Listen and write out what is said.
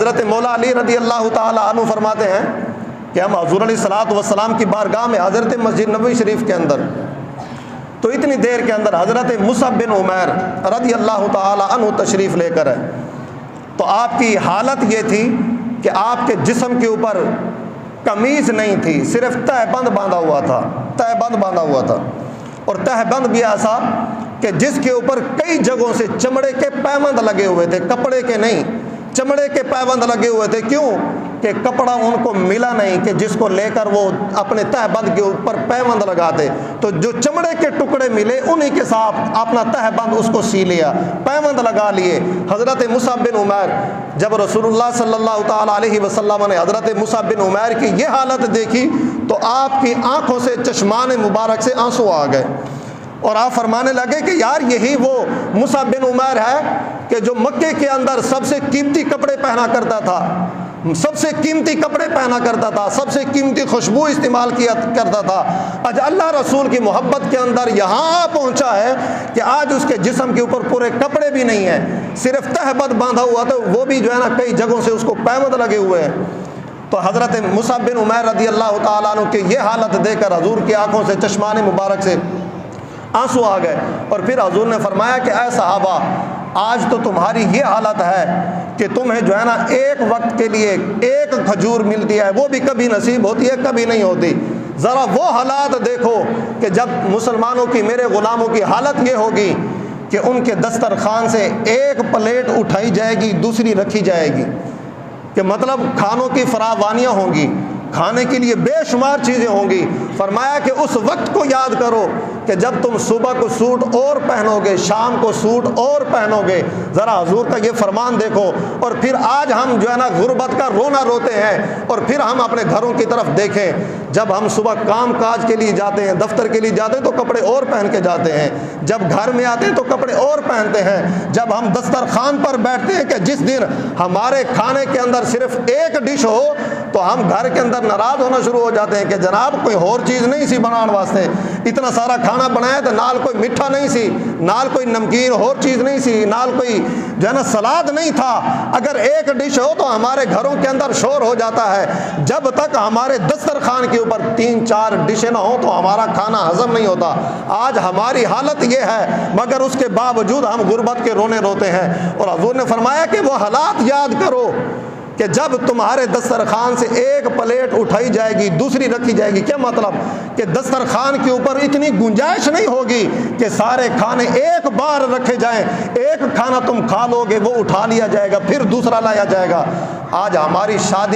حضرت مولا علی رضی اللہ تعالی عنہ فرماتے ہیں کہ ہم حضور علیہ الصلوۃ والسلام کی بارگاہ میں حضرت مسجد نبوی شریف کے اندر تو اتنی دیر کے اندر حضرت مصعب بن عمیر رضی اللہ تعالی عنہ تشریف لے کر ہے، تو آپ کی حالت یہ تھی کہ آپ کے جسم کے اوپر قمیض نہیں تھی، صرف تہ بند باندھا ہوا تھا، تہ بند باندھا ہوا تھا، اور تہ بند بھی ایسا کہ جس کے اوپر کئی جگہوں سے چمڑے کے پیبند لگے ہوئے تھے، کپڑے کے نہیں، چمڑے کے پیبند لگے ہوئے تھے۔ کیوں؟ کہ کپڑا ان کو ملا نہیں کہ جس کو لے کر وہ اپنے تہ بند کے اوپر پیبند لگاتے، تو جو چمڑے کے ٹکڑے ملے انہی کے ساتھ اپنا تہ بند اس کو سی لیا، پیبند لگا لیے۔ حضرت مصعب بن عمیر، جب رسول اللہ صلی اللہ تعالی علیہ وسلم نے حضرت مصعب بن عمیر کی یہ حالت دیکھی تو آپ کی آنکھوں سے چشمان مبارک سے آنسو آ گئے، اور آپ فرمانے لگے کہ یار یہی وہ مصعب بن عمیر ہے کہ جو مکے کے اندر سب سے قیمتی کپڑے پہنا کرتا تھا، سب سے قیمتی کپڑے پہنا کرتا تھا، سب سے قیمتی خوشبو استعمال کیا کرتا تھا۔ آج اللہ رسول کی محبت کے اندر یہاں پہنچا ہے کہ آج اس کے جسم کے اوپر پورے کپڑے بھی نہیں ہیں، صرف تہ بند باندھا ہوا تھا، وہ بھی جو ہے نا کئی جگہوں سے اس کو پیبند لگے ہوئے ہیں۔ تو حضرت مصعب بن عمیر رضی اللہ تعالیٰ عنہ کی یہ حالت دیکھ کر حضور کی آنکھوں سے چشمان مبارک سے آنسو آ گئے، اور پھر حضور نے فرمایا کہ اے صحابہ، آج تو تمہاری یہ حالت ہے کہ تمہیں جو ہے نا ایک وقت کے لیے ایک کھجور ملتی ہے، وہ بھی کبھی نصیب ہوتی ہے کبھی نہیں ہوتی۔ ذرا وہ حالات دیکھو کہ جب مسلمانوں کی، میرے غلاموں کی حالت یہ ہوگی کہ ان کے دسترخوان سے ایک پلیٹ اٹھائی جائے گی، دوسری رکھی جائے گی، کہ مطلب کھانوں کی فراوانیاں ہوں گی، کھانے کے لیے بے شمار چیزیں ہوں گی۔ فرمایا کہ اس وقت کو یاد کرو کہ جب تم صبح کو سوٹ اور پہنو گے، شام کو سوٹ اور پہنو گے۔ ذرا حضور کا یہ فرمان دیکھو، اور پھر آج ہم جو ہے نا غربت کا رونا روتے ہیں، اور پھر ہم اپنے گھروں کی طرف دیکھیں، جب ہم صبح کام کاج کے لیے جاتے ہیں، دفتر کے لیے جاتے ہیں تو کپڑے اور پہن کے جاتے ہیں، جب گھر میں آتے ہیں تو کپڑے اور پہنتے ہیں، جب ہم دسترخوان پر بیٹھتے ہیں کہ جس دن ہمارے کھانے کے اندر صرف ایک ڈش ہو تو ہم گھر کے اندر ناراض ہونا شروع ہو جاتے ہیں کہ جناب کوئی اور چیز نہیں سی بنانے واسطے، اتنا سارا کھانا بنایا تو نال کوئی میٹھا نہیں سی، نال کوئی نمکین اور چیز نہیں سی، نال کوئی جو ہے نا سلاد نہیں تھا۔ اگر ایک ڈش ہو تو ہمارے گھروں کے اندر شور ہو جاتا ہے، جب تک ہمارے دسترخوان کے اوپر 3-4 ڈشیں نہ ہوں تو ہمارا کھانا ہضم نہیں ہوتا۔ آج ہماری حالت یہ ہے، مگر اس کے باوجود ہم غربت کے رونے روتے ہیں۔ اور حضور نے فرمایا کہ وہ حالات یاد کرو کہ جب تمہارے دسترخوان سے ایک پلیٹ اٹھائی جائے گی، دوسری رکھی جائے گی۔ کیا مطلب؟ کہ دسترخوان کے اوپر اتنی گنجائش نہیں ہوگی کہ سارے کھانے ایک بار رکھے جائیں، ایک کھانا تم کھا لو گے وہ اٹھا لیا جائے گا، پھر دوسرا لایا جائے گا۔ آج ہماری شادی